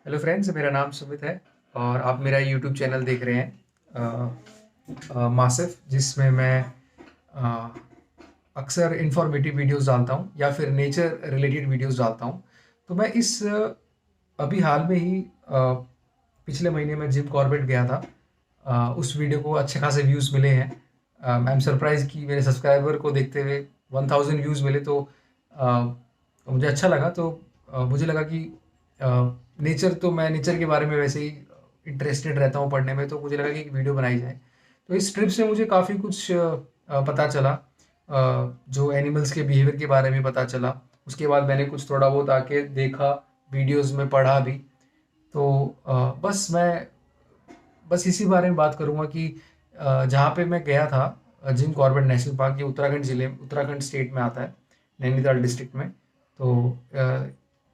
Hello friends, मेरा नाम सुमित है और आप मेरा यूट्यूब चैनल देख रहे हैं मासिफ, जिसमें मैं अ, अक्सर इंफॉर्मेटिव वीडियोस डालता हूँ या फिर नेचर रिलेटेड वीडियोस डालता हूँ। तो मैं अभी हाल में ही पिछले महीने में जिम कॉर्बेट गया था। उस वीडियो को अच्छे खासे व्यूज़ मिले हैं। आई एम सरप्राइज कि मेरे सब्सक्राइबर को देखते हुए 1000 व्यूज़ मिले। तो मुझे अच्छा लगा। तो मुझे लगा कि मैं नेचर के बारे में वैसे ही इंटरेस्टेड रहता हूँ पढ़ने में, तो मुझे लगा कि एक वीडियो बनाई जाए। तो इस ट्रिप से मुझे काफ़ी कुछ पता चला। जो एनिमल्स के बिहेवियर के बारे में पता चला। उसके बाद मैंने कुछ थोड़ा बहुत आके देखा, वीडियोस में पढ़ा भी। तो मैं बस इसी बारे में बात करूँगा कि जहाँ पे मैं गया था, जिम कॉर्बेट नेशनल पार्क, ये उत्तराखंड स्टेट में आता है, नैनीताल डिस्ट्रिक्ट में। तो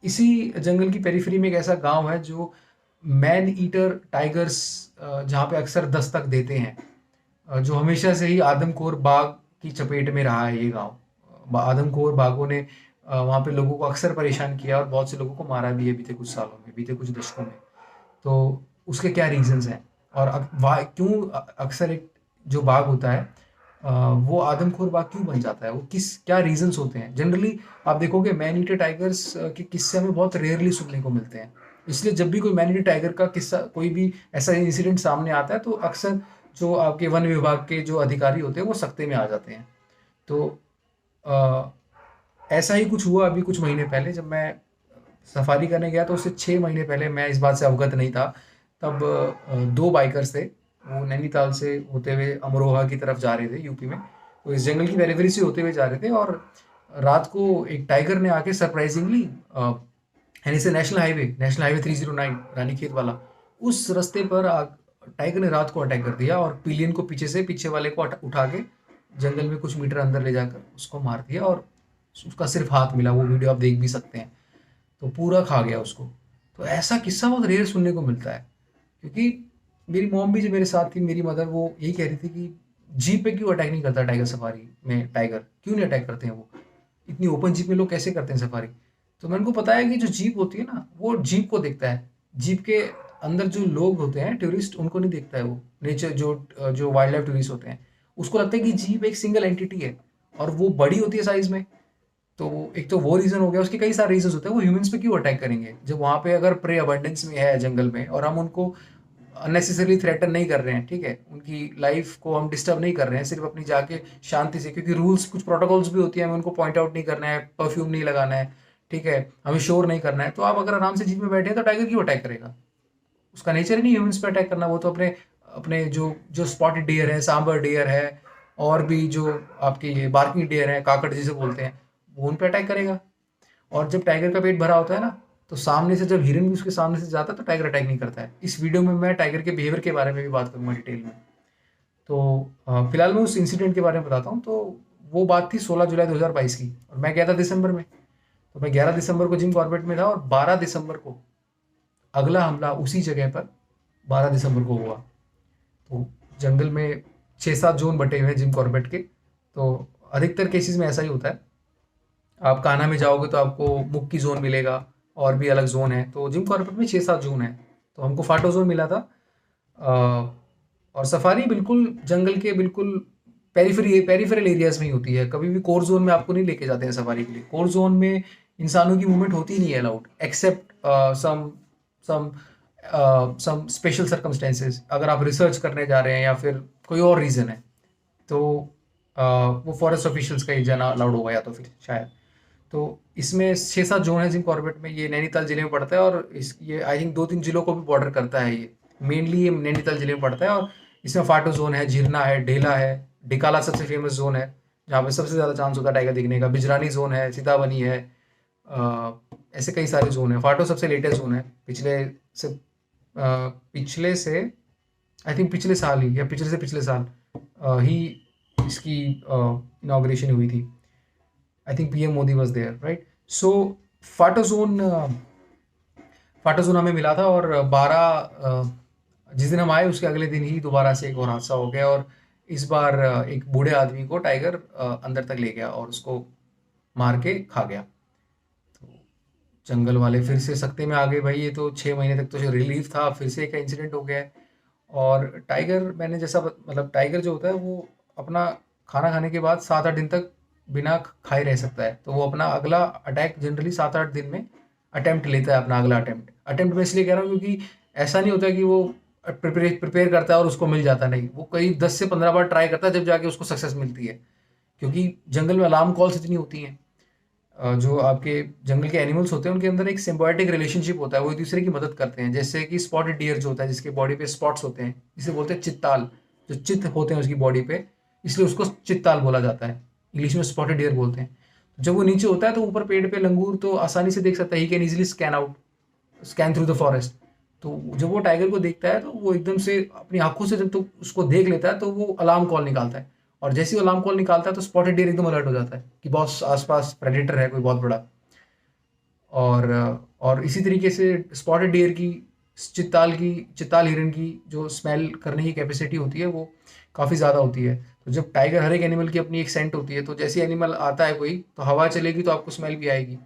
इसी जंगल की पेरिफेरी में एक ऐसा गांव है जो मैन ईटर टाइगर्स जहाँ पे अक्सर दस्तक देते हैं। जो हमेशा से ही आदमखोर बाघ की चपेट में रहा है ये गांव। आदमखोर बाघों ने वहाँ पे लोगों को अक्सर परेशान किया और बहुत से लोगों को मारा भी है बीते कुछ सालों में, बीते कुछ दशकों में। तो उसके क्या रीजंस हैं और क्यों अक्सर एक जो बाघ होता है वो आदमखोर बाघ क्यों बन जाता है, वो क्या रीजंस होते हैं। जनरली आप देखोगे मैन ईटर टाइगर्स के किस्से हमें बहुत रेयरली सुनने को मिलते हैं। इसलिए जब भी कोई मैन ईटर टाइगर का किस्सा, कोई भी ऐसा इंसिडेंट सामने आता है, तो अक्सर जो आपके वन विभाग के जो अधिकारी होते हैं वो सख्ते में आ जाते हैं। तो अ, ऐसा ही कुछ हुआ अभी कुछ महीने पहले, जब मैं सफारी करने गया। तो उससे 6 महीने पहले मैं इस बात से अवगत नहीं था। तब दो बाइकर्स थे, वो नैनीताल से होते हुए अमरोहा की तरफ जा रहे थे, यूपी में। तो इस जंगल की पेरिफेरी से होते हुए जा रहे थे और रात को एक टाइगर ने आके सरप्राइजिंगली, यानी से नेशनल हाईवे 309 रानीखेत वाला, उस रास्ते पर टाइगर ने रात को अटैक कर दिया और पिलियन को पीछे वाले को उठा के जंगल में कुछ मीटर अंदर ले जाकर उसको मार दिया। और उसका सिर्फ हाथ मिला, वो वीडियो आप देख भी सकते हैं। तो पूरा खा गया उसको। तो ऐसा किस्सा बहुत रेयर सुनने को मिलता है, क्योंकि मेरी मॉम भी जो मेरे साथ थी, मेरी मदर, वो यही कह रही थी कि जीप पे क्यों अटैक नहीं करता टाइगर सफारी में, टाइगर क्यों नहीं अटैक करते हैं वो, इतनी ओपन जीप में लोग कैसे करते हैं सफारी। तो मैंने उनको बताया कि जो जीप होती है ना, वो जीप को देखता है। जीप के अंदर जो लोग होते हैं, टूरिस्ट, उनको नहीं देखता है वो। नेचर जो वाइल्ड लाइफ टूरिस्ट होते हैं, उसको लगता है कि जीप एक सिंगल एंटिटी है और वो बड़ी होती है साइज में। तो एक तो वो रीज़न हो गया। उसके कई सारे रीज़न्स होते हैं। वो ह्यूमन्स पे क्यों अटैक करेंगे जब वहाँ पे अगर प्रे अबंडेंस में है जंगल में, और हम उनको अननेसेसरी थ्रेटन नहीं कर रहे हैं, ठीक है, उनकी लाइफ को हम डिस्टर्ब नहीं कर रहे हैं, सिर्फ अपनी जाके शांति से, क्योंकि रूल्स, कुछ प्रोटोकॉल्स भी होती है, हमें उनको पॉइंट आउट नहीं करना है, परफ्यूम नहीं लगाना है, ठीक है, हमें शोर नहीं करना है। तो आप अगर आराम से जीप में बैठे हैं तो टाइगर क्यों अटैक करेगा। उसका नेचर ही नहीं ह्यूमन्स पे अटैक करना। वो तो अपने अपने जो जो स्पॉटेड डियर है, सांबर डियर है, और भी जो आपके ये बार्किंग डियर है, काकड़ जिसे बोलते हैं, वो उन पे अटैक करेगा। और जब टाइगर का पेट भरा होता है ना, तो सामने से जब हिरन भी उसके सामने से जाता है तो टाइगर अटैक नहीं करता है। इस वीडियो में मैं टाइगर के बिहेवियर के बारे में भी बात करूंगा डिटेल में। तो फिलहाल मैं उस इंसिडेंट के बारे में बताता हूँ। तो वो बात थी 16 जुलाई 2022 की, और मैं गया था दिसंबर में। तो मैं 11 दिसंबर को जिम कॉर्बेट में था और 12 दिसंबर को अगला हमला उसी जगह पर 12 दिसंबर को हुआ। तो जंगल में 6-7 जोन बटे हुए हैं जिम कॉर्बेट के। तो अधिकतर केसेस में ऐसा ही होता है। आप कान्हा में जाओगे तो आपको मुक्की जोन मिलेगा, और भी अलग जोन है। तो जिम कॉर्बेट में 6-7 जोन है। तो हमको फाटो जोन मिला था। और सफारी बिल्कुल जंगल के बिल्कुल पेरिफेरल एरियाज में ही होती है। कभी भी कोर जोन में आपको नहीं लेके जाते हैं सफारी के लिए। कोर जोन में इंसानों की मूवमेंट होती ही नहीं है अलाउड, एक्सेप्ट सम सम सम स्पेशल सर्कमस्टेंसेज। अगर आप रिसर्च करने जा रहे हैं या फिर कोई और रीज़न है, तो वो फॉरेस्ट ऑफिशियल्स का ही जाना अलाउड होगा, या तो फिर शायद। तो इसमें 6-7 जोन है जिम कॉर्बेट में। ये नैनीताल जिले में पड़ता है, और ये आई थिंक 2-3 जिलों को भी बॉर्डर करता है। ये मेनली ये नैनीताल जिले में पड़ता है। और इसमें फाटो जोन है, झिरना है, ढेला है, डिकाला सबसे फेमस जोन है जहाँ पे सबसे ज़्यादा चांस होता है टाइगर दिखने का। बिजरानी जोन है, सीतावनी है। ऐसे कई सारे जोन है। फाटो सबसे लेटेस्ट जोन है, पिछले से आई थिंक पिछले साल ही, या पिछले से पिछले साल ही इसकी इनाग्रेशन हुई थी। I think PM Modi was there, right. So फाटो जोन फाटो जोन हमें मिला था। और 12 जिस दिन हम आए उसके अगले दिन ही दोबारा से एक और हादसा हो गया। और इस बार एक बूढ़े आदमी को टाइगर अंदर तक ले गया और उसको मार के खा गया। तो जंगल वाले फिर से सख्ते में आ गए भाई, ये तो 6 महीने तक तो रिलीफ था, फिर से एक इंसिडेंट हो गया है। और टाइगर मैंने जैसा मतलब टाइगर जो होता है वो अपना खाना खाने के बाद 7-8 दिन तक बिना खाए रह सकता है। तो वो अपना अगला अटैक जनरली 7-8 दिन में अटेम्प्ट लेता है, अपना अगला अटेम्प्ट। अटेम्प्ट मैं इसलिए कह रहा हूँ क्योंकि ऐसा नहीं होता कि वो प्रिपेयर करता है और उसको मिल जाता, नहीं, वो कई 10 से 15 बार ट्राई करता है जब जाके उसको सक्सेस मिलती है। क्योंकि जंगल में अलार्म कॉल्स इतनी होती हैं, जो आपके जंगल के एनिमल्स होते हैं उनके अंदर एक सिम्बायोटिक रिलेशनशिप होता है, वो एक दूसरे की मदद करते हैं। जैसे कि स्पॉटेड डियर जो होता है, जिसके बॉडी पे स्पॉट्स होते हैं, जिसे बोलते हैं चित्ताल, जो चित्त होते हैं उसकी बॉडी पे, इसलिए उसको चित्ताल बोला जाता है। इंग्लिश में स्पॉटेड डियर बोलते हैं। जब वो नीचे होता है तो ऊपर पेड़ पे लंगूर तो आसानी से देख सकता है, he can easily scan through the forest. तो जब वो टाइगर को देखता है तो वो एकदम से अपनी आंखों से जब तो उसको देख लेता है तो वो अलार्म कॉल निकालता है। और जैसे ही वो अलार्म कॉल निकालता है तो स्पॉटेड डियर एकदम अलर्ट हो जाता है कि बॉस आसपास प्रेडेटर है कोई बहुत बड़ा। और इसी तरीके से स्पॉटेड डियर की, चित्ताल हिरन की जो स्मेल करने की कैपेसिटी होती है वो काफ़ी ज़्यादा होती है। तो जब टाइगर, हर एक एनिमल की अपनी एक सेंट होती है, तो जैसे एनिमल आता है कोई तो हवा चलेगी तो आपको स्मेल भी आएगी।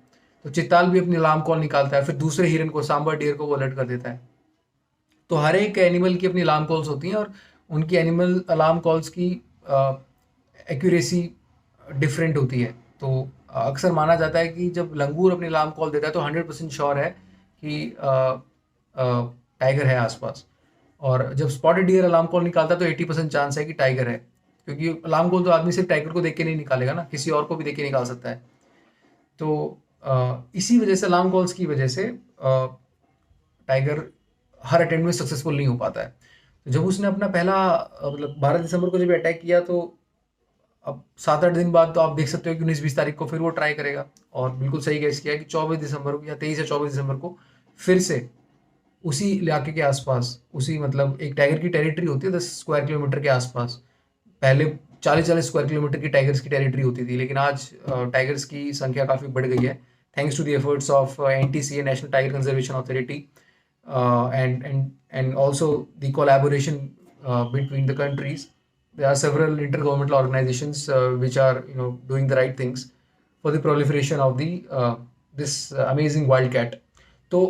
तो चित्ताल भी अपनी अलार्म कॉल निकालता है, फिर दूसरे हिरन को, सांबर डियर को वो अलर्ट कर देता है। तो हर एक एनिमल की अपनी अलार्म कॉल्स होती हैं और उनकी एनिमल अलार्म कॉल्स की एक्यूरेसी डिफरेंट होती है। तो अक्सर माना जाता है कि जब लंगूर अपनी अलार्म कॉल देता है तो 100% श्योर है कि टाइगर है आसपास। और जब स्पॉटेड डियर अलार्म कॉल निकालता है तो 80% चांस है कि टाइगर है, क्योंकि अलार्म कॉल तो आदमी सिर्फ टाइगर को देख के नहीं निकालेगा ना, किसी और को भी देख के निकाल सकता है। तो इसी वजह से, अलार्म कॉल्स की वजह से टाइगर हर अटेम्प्ट में सक्सेसफुल नहीं हो पाता है। तो जब उसने अपना पहला मतलब 12 दिसंबर को जब अटैक किया तो अब 7-8 दिन बाद तो आप देख सकते हो कि 19-20 तारीख को फिर वो ट्राई करेगा। और बिल्कुल सही गैस किया कि 24 दिसंबर को या 23 या 24 दिसंबर को फिर से उसी इलाके के आसपास, उसी मतलब एक टाइगर की टेरिटरी होती है 10 स्क्वायर किलोमीटर के आसपास। पहले 40-40 स्क्वायर किलोमीटर की टाइगर्स की टेरिटरी होती थी, लेकिन आज टाइगर्स की संख्या काफ़ी बढ़ गई है, thanks to the efforts of NTCA, national tiger conservation authority, and also the collaboration between the countries. There are several intergovernmental organizations which are doing the right things for the proliferation of the this amazing wildcat. तो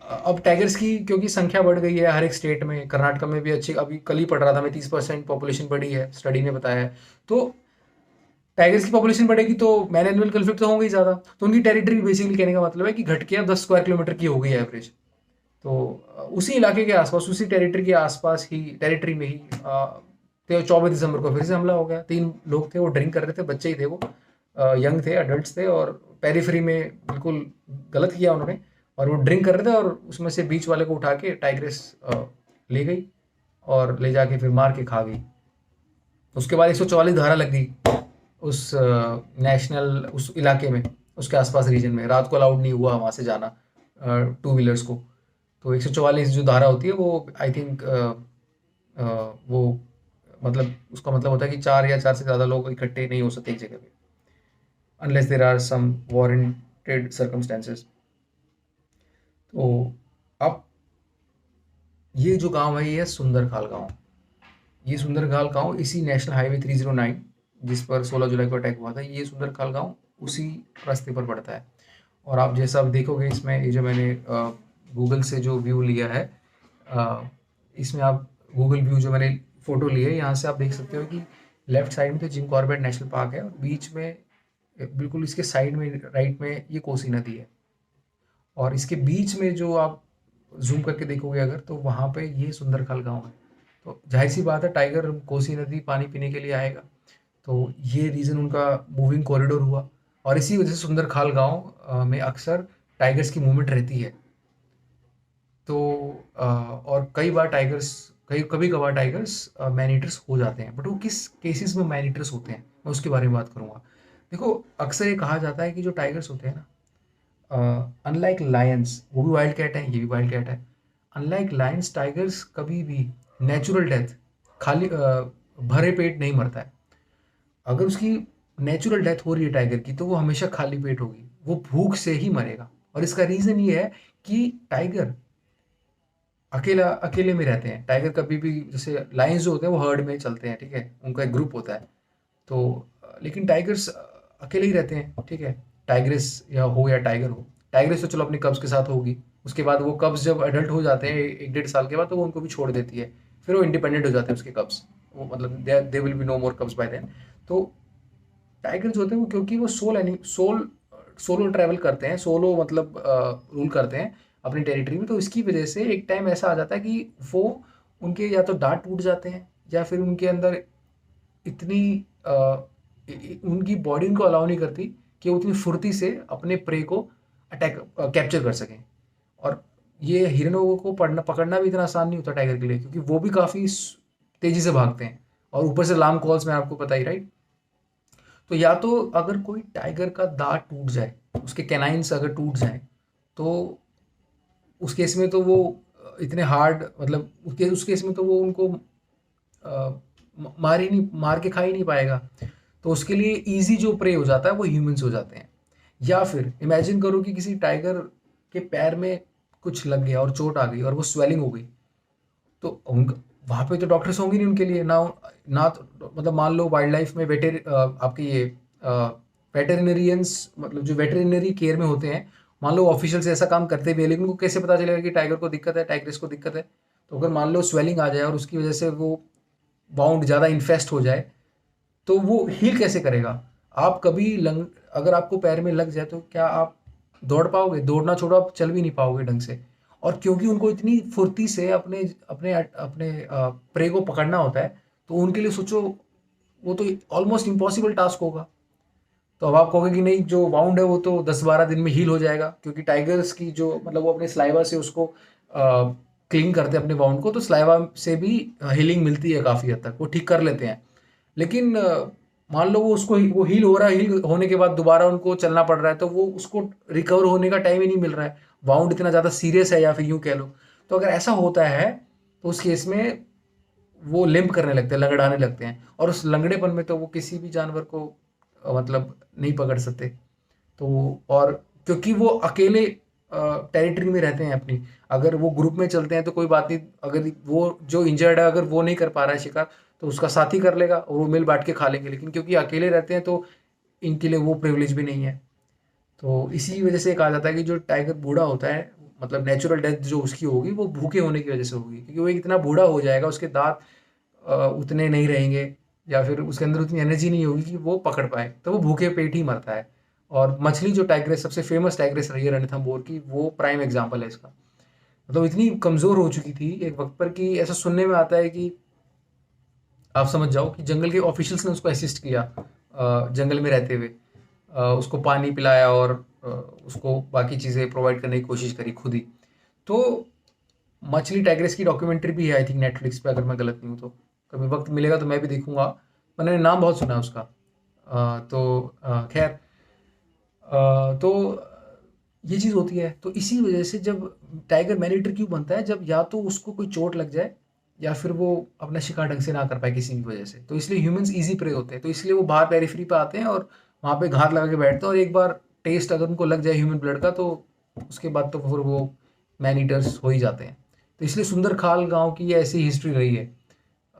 अब tigers की क्योंकि संख्या बढ़ गई है हर एक state में, कर्नाटक में भी अच्छी, अभी कल ही पढ़ रहा था मैं, 30% पॉपुलेशन बढ़ी है, स्टडी ने बताया है। तो टाइगर्स की पॉपुलेशन बढ़ेगी तो मैन एनिमल कन्फ्लिक्ट तो होंगे ही ज़्यादा, तो उनकी टेरिटरी बेसिकली कहने का मतलब है कि घट के अब 10 स्क्वायर किलोमीटर की हो गई है एवरेज। तो उसी इलाके के आसपास, उसी टेरिटरी के आसपास ही, टेरिटरी में ही 24 दिसंबर को फिर से हमला हो गया। 3 लोग थे, वो ड्रिंक कर रहे थे, बच्चे ही थे वो, यंग थे, अडल्ट थे, और पेरीफ्री में बिल्कुल गलत किया उन्होंने। और वो ड्रिंक कर रहे थे और उसमें से बीच वाले को उठा के टाइग्रेस ले गई और ले जाके फिर मार के खा गई। उसके बाद 144 धारा लग गई उस नेशनल, उस इलाके में, उसके आसपास रीजन में। रात को अलाउड नहीं हुआ वहाँ से जाना टू व्हीलर्स को। तो 144 जो धारा होती है वो आई थिंक वो मतलब उसका मतलब होता है कि 4 या 4 से ज़्यादा लोग इकट्ठे नहीं हो सकते एक जगह पे, unless there are some warranted circumstances. तो अब ये जो गांव है ये है सुंदरखाल गांव। ये सुंदरखाल गांव इसी नेशनल हाईवे 309 जिस पर 16 जुलाई को अटैक हुआ था, ये सुंदरखाल गांव उसी रास्ते पर पड़ता है। और आप जैसा आप देखोगे इसमें, ये जो मैंने गूगल से जो व्यू लिया है, इसमें आप गूगल व्यू जो मैंने फ़ोटो ली है, यहाँ से आप देख सकते हो कि लेफ्ट साइड में तो जिम कॉर्बेट नेशनल पार्क है और बीच में बिल्कुल इसके साइड में राइट में ये कोसी नदी है। और इसके बीच में जो आप जूम करके देखोगे अगर, तो वहाँ पे ये सुंदरखाल गांव है। तो जाहिर सी बात है टाइगर कोसी नदी पानी पीने के लिए आएगा, तो ये रीज़न उनका मूविंग कॉरिडोर हुआ। और इसी वजह से सुंदरखाल गांव में अक्सर टाइगर्स की मूवमेंट रहती है। तो और कई बार टाइगर्स, कभी कभार टाइगर्स मैन ईटर्स हो जाते हैं, बट वो किस केसेस में मैन ईटर्स होते हैं मैं उसके बारे में बात करूँगा। देखो, अक्सर ये कहा जाता है कि जो टाइगर्स होते हैं ना, अनलाइक लायंस, वो भी वाइल्ड कैट है, ये भी वाइल्ड कैट है, अनलाइक लायंस टाइगर्स कभी भी नेचुरल डेथ, खाली भरे पेट नहीं मरता है। अगर उसकी नेचुरल डेथ हो रही है टाइगर की तो वो हमेशा खाली पेट होगी, वो भूख से ही मरेगा। और इसका रीज़न ये है कि टाइगर अकेले में रहते हैं। टाइगर कभी भी, जैसे लायंस जो होते हैं वो हर्ड में चलते हैं, ठीक है, उनका एक ग्रुप होता है। तो लेकिन टाइगर्स अकेले ही रहते हैं, ठीक है, टाइग्रेस या टाइगर हो। टाइग्रेस तो चलो अपने कब्ज के साथ होगी, उसके बाद वो कब्ज जब एडल्ट हो जाते हैं 1-1.5 साल के बाद, तो वो उनको भी छोड़ देती है, फिर वो इंडिपेंडेंट हो जाते हैं उसके कब्ज, वो मतलब दे विल बी नो मोर कब्ज बाय देन। तो टाइगर्स होते हैं वो, क्योंकि वो सोलो ट्रैवल करते हैं, सोलो मतलब रूल करते हैं अपनी टेरिटरी में, तो इसकी वजह से एक टाइम ऐसा आ जाता है कि वो उनके या तो दांत टूट जाते हैं, या फिर उनके अंदर इतनी उनकी बॉडी उनको अलाउ नहीं करती कि वो उतनी फुर्ती से अपने प्रे को अटैक कैप्चर कर सकें। और ये हिरणों को पकड़ना भी इतना आसान नहीं होता टाइगर के लिए, क्योंकि वो भी काफ़ी तेज़ी से भागते हैं, और ऊपर से लार्म कॉल्स में आपको पता ही, राइट। तो या तो अगर कोई टाइगर का दांत टूट जाए, उसके कैनाइन्स अगर टूट जाए, तो उस केस में तो वो इतने हार्ड, मतलब उस केस में तो वो उनको मार के खा ही नहीं पाएगा। तो उसके लिए इजी जो प्रे हो जाता है वो ह्यूमंस हो जाते हैं। या फिर इमेजिन करो कि किसी टाइगर के पैर में कुछ लग गया और चोट आ गई और वो स्वेलिंग हो गई, तो उनका वहाँ पे तो डॉक्टर्स होंगे नहीं उनके लिए ना। ना तो मतलब मान लो वाइल्ड लाइफ में आपके ये वेटेरिनरियंस, मतलब जो वेटेरिनरी केयर में होते हैं, मान लो ऑफिशियल से ऐसा काम करते भी है, लेकिन उनको कैसे पता चलेगा कि टाइगर को दिक्कत है, टाइग्रेस को दिक्कत है। तो अगर मान लो स्वेलिंग आ जाए और उसकी वजह से वो बाउंड ज़्यादा इन्फेस्ट हो जाए, तो वो हील कैसे करेगा? आप कभी लंग अगर आपको पैर में लग जाए, तो क्या आप दौड़ पाओगे? दौड़ना छोड़ो, आप चल भी नहीं पाओगे ढंग से। और क्योंकि उनको इतनी फुर्ती से अपने अपने अपने प्रे को पकड़ना होता है, तो उनके लिए सोचो, वो तो ऑलमोस्ट इम्पॉसिबल टास्क होगा। तो अब आप कहोगे कि नहीं, जो वाउंड है वो तो 10-12 दिन में हील हो जाएगा, क्योंकि टाइगर्स की जो मतलब वो अपने स्लाइवा से उसको क्लीन करते हैं अपने वाउंड को, तो स्लाइवा से भी हीलिंग मिलती है काफ़ी हद तक, वो ठीक कर लेते हैं। लेकिन मान लो वो हील हो रहा है, हील होने के बाद दोबारा उनको चलना पड़ रहा है, तो वो उसको रिकवर होने का टाइम ही नहीं मिल रहा है, वाउंड इतना ज़्यादा सीरियस है, या फिर यूँ कह लो। तो अगर ऐसा होता है, तो उस केस में वो लिम्प करने लगते हैं, लंगड़ाने लगते हैं, और उस लंगड़ेपन में तो वो किसी भी जानवर को मतलब नहीं पकड़ सकते। तो और क्योंकि वो अकेले टेरिटरी में रहते हैं अपनी, अगर वो ग्रुप में चलते हैं तो कोई बात नहीं, अगर वो जो इंजर्ड है अगर वो नहीं कर पा रहा है शिकार, तो उसका साथी कर लेगा और वो मिल बांट के खा लेंगे। लेकिन क्योंकि अकेले रहते हैं, तो इनके लिए वो प्रिविलेज भी नहीं है। तो इसी वजह से कहा जाता है कि जो टाइगर बूढ़ा होता है, मतलब नेचुरल डेथ जो उसकी होगी, वो भूखे होने की वजह से होगी, क्योंकि वो इतना बूढ़ा हो जाएगा, उसके दांत उतने नहीं रहेंगे, या फिर उसके अंदर उतनी एनर्जी नहीं होगी कि वो पकड़ पाए, तो वो भूखे पेट ही मरता है। और मछली जो टाइग्रेस, सबसे फेमस टाइग्रेस रही है रणथंभौर की, वो प्राइम एग्जाम्पल है इसका। मतलब इतनी कमज़ोर हो चुकी थी एक वक्त पर, कि ऐसा सुनने में आता है कि आप समझ जाओ कि जंगल के ऑफिशियल्स ने उसको असिस्ट किया, जंगल में रहते हुए उसको पानी पिलाया, और उसको बाकी चीज़ें प्रोवाइड करने की कोशिश करी खुद ही। तो मछली टाइग्रेस की डॉक्यूमेंट्री भी है आई थिंक नेटफ्लिक्स पे, अगर मैं गलत नहीं हूँ तो। कभी वक्त मिलेगा तो मैं भी देखूंगा, मैंने नाम बहुत सुना है उसका। खैर, तो ये चीज़ होती है। तो इसी वजह से जब टाइगर मैनीटर क्यों बनता है, जब या तो उसको कोई चोट लग जाए, या फिर वो अपना शिकार ढंग से ना कर पाए किसी भी वजह से, तो इसलिए ह्यूमंस इजी प्रे होते हैं, तो इसलिए वो बाहर पेरिफेरी पे आते हैं और वहाँ पे घात लगा के बैठते हैं, और एक बार टेस्ट अगर उनको लग जाए ह्यूमन ब्लड का, तो उसके बाद तो फिर वो मैन ईटर्स हो ही जाते हैं। तो इसलिए सुंदर खाल गाँव की ये ऐसी हिस्ट्री रही है।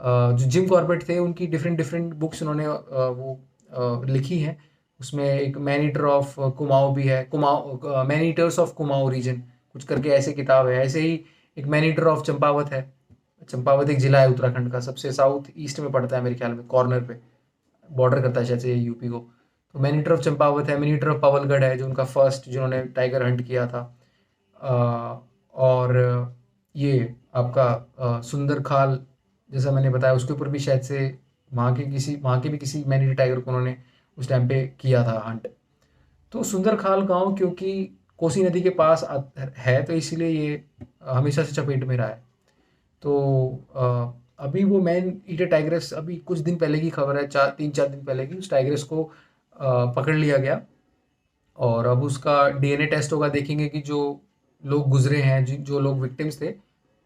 जो जिम कॉर्बेट थे, उनकी डिफरेंट डिफरेंट बुक्स उन्होंने लिखी हैं। उसमें एक मैन ईटर ऑफ कुमाऊँ भी है, Kumaon man eaters of Kumaon region कुछ करके ऐसे किताब है। ऐसे ही एक मैन ईटर ऑफ चंपावत है। चंपावत एक जिला है उत्तराखंड का, सबसे साउथ ईस्ट में पड़ता है मेरे ख्याल में, कॉर्नर पे बॉर्डर करता है शायद से यूपी को। तो मैन ईटर ऑफ चंपावत है, मैन ईटर ऑफ पवलगढ़ है, जो उनका फर्स्ट जिन्होंने टाइगर हंट किया था। और ये आपका सुंदर खाल, जैसा मैंने बताया, उसके ऊपर भी शायद से वहाँ के भी किसी मैनीटी टाइगर को उन्होंने उस टाइम पे किया था हंट। तो सुंदर खाल गांव क्योंकि कोसी नदी के पास है, तो इसीलिए ये हमेशा से चपेट में रहा है। तो अभी वो मैन ईटर टाइग्रेस, अभी कुछ दिन पहले की खबर है, 3-4 दिन पहले की, उस टाइग्रेस को पकड़ लिया गया, और अब उसका डीएनए टेस्ट होगा, देखेंगे कि जो लोग गुजरे हैं, जो लोग विक्टिम्स थे,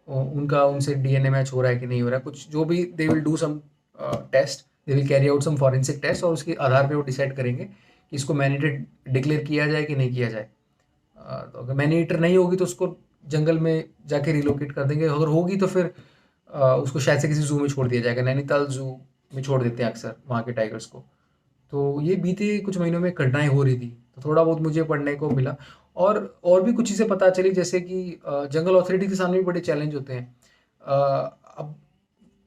उनका उनसे डीएनए मैच हो रहा है कि नहीं हो रहा है, कुछ जो भी they will do some test, they will carry out some forensic test, और उसके आधार पे वो डिसाइड करेंगे कि इसको मैनीटर डिक्लेयर किया जाए कि नहीं किया जाए। तो अगर मैनीटर नहीं होगी तो उसको जंगल में जाके रिलोकेट कर देंगे, अगर होगी तो फिर उसको शायद से किसी जू में छोड़ दिया जाएगा, नैनीताल जू में छोड़ देते हैं अक्सर वहाँ के टाइगर्स को। तो ये बीते कुछ महीनों में घटनाएं हो रही थी, तो थोड़ा बहुत मुझे पढ़ने को मिला। और भी कुछ चीज़ें पता चली, जैसे कि जंगल अथॉरिटी के सामने भी बड़े चैलेंज होते हैं। अब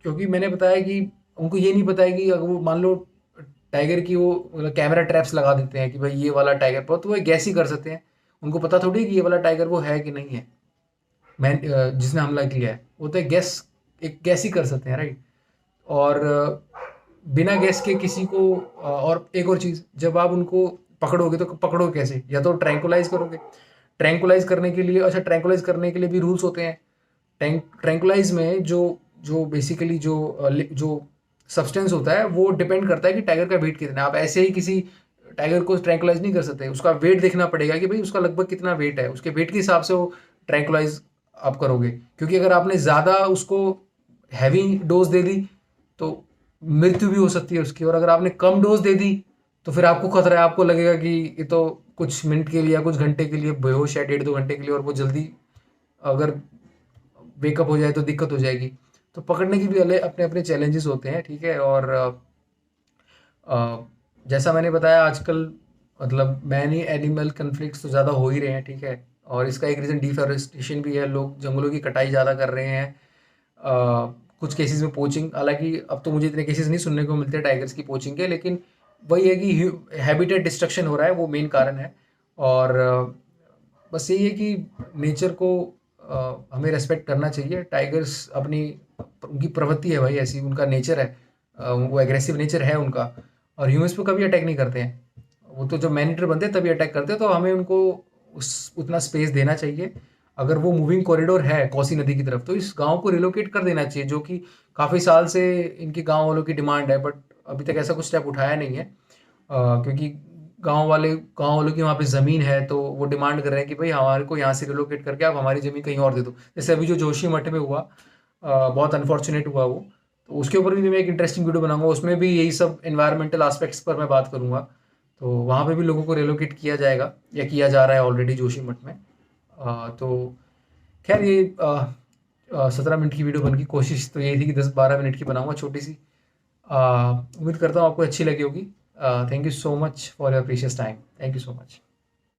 क्योंकि मैंने बताया कि उनको ये नहीं पता है कि अगर वो मान लो टाइगर की वो मतलब कैमरा ट्रैप्स लगा देते हैं कि भाई ये वाला टाइगर, पर तो वो गैस ही कर सकते हैं। उनको पता थोड़ी है कि ये वाला टाइगर वो है कि नहीं है, मैं जिसने हमला किया है। वो तो एक गैस ही कर सकते हैं, राइट। और बिना गैस के किसी को और एक और चीज़, जब आप उनको पकड़ोगे तो पकड़ोगे कैसे? या तो ट्रैंकुलाइज करोगे। ट्रैंकुलाइज करने के लिए, अच्छा, ट्रैंकुलाइज करने के लिए भी रूल्स होते हैं। ट्रैंकुलाइज में जो जो बेसिकली जो सब्सटेंस होता है वो डिपेंड करता है कि टाइगर का वेट कितना है। आप ऐसे ही किसी टाइगर को ट्रैंकुलाइज नहीं कर सकते, उसका वेट देखना पड़ेगा कि भाई उसका लगभग कितना वेट है, उसके वेट के हिसाब से वो ट्रैंकुलाइज आप करोगे। क्योंकि अगर आपने ज़्यादा उसको हैवी डोज दे दी तो मृत्यु भी हो सकती है उसकी, और अगर आपने कम डोज दे दी तो फिर आपको खतरा है, आपको लगेगा कि ये तो कुछ मिनट के लिए या कुछ घंटे के लिए बेहोश है, 1.5-2 घंटे के लिए, और वो जल्दी अगर वेकअप हो जाए तो दिक्कत हो जाएगी। तो पकड़ने की भी अपने अपने चैलेंजेस होते हैं, ठीक है। और जैसा मैंने बताया, आजकल मतलब मैनी एनिमल कन्फ्लिक्ट्स तो ज़्यादा हो ही रहे हैं, ठीक है। और इसका एक रीज़न डिफॉरेस्टेशन भी है, लोग जंगलों की कटाई ज़्यादा कर रहे हैं। कुछ केसेस में पोचिंग, हालांकि अब तो मुझे इतने केसेस नहीं सुनने को मिलते टाइगर्स की पोचिंग के, लेकिन वही है कि हैबिटेट डिस्ट्रक्शन हो रहा है, वो मेन कारण है। और बस यही है कि नेचर को हमें रेस्पेक्ट करना चाहिए। टाइगर्स अपनी उनकी प्रवृत्ति है भाई, ऐसी उनका नेचर है। वो एग्रेसिव नेचर है उनका, और ह्यूमंस पे कभी अटैक नहीं करते हैं। वो तो जब मैन ईटर बनते हैं तभी अटैक करते हैं, तो हमें उनको उस उतना स्पेस देना चाहिए। अगर वो मूविंग कॉरिडोर है कोसी नदी की तरफ, तो इस गांव को रिलोकेट कर देना चाहिए, जो कि काफ़ी साल से इनके गांव वालों की डिमांड है, बट अभी तक ऐसा कुछ स्टेप उठाया नहीं है। क्योंकि गांव वालों की वहाँ पे ज़मीन है, तो वो डिमांड कर रहे हैं कि भाई हमारे को यहाँ से रिलोकेट करके आप हमारी ज़मीन कहीं और दे दो। जैसे अभी जो जोशी मठ में हुआ, बहुत अनफॉर्चुनेट हुआ वो। तो उसके ऊपर भी मैं एक इंटरेस्टिंग वीडियो बनाऊंगा, उसमें भी यही सब एनवायरमेंटल एस्पेक्ट्स पर मैं बात करूंगा। तो वहाँ पे भी लोगों को रिलोकेट किया जाएगा या किया जा रहा है ऑलरेडी जोशी मठ में। तो खैर, ये 17 मिनट की वीडियो बनने की कोशिश तो यही थी कि 10-12 मिनट की बनाऊंगा, छोटी सी। उम्मीद करता हूँ आपको अच्छी लगी होगी। Thank you so much for your precious time. Thank you so much.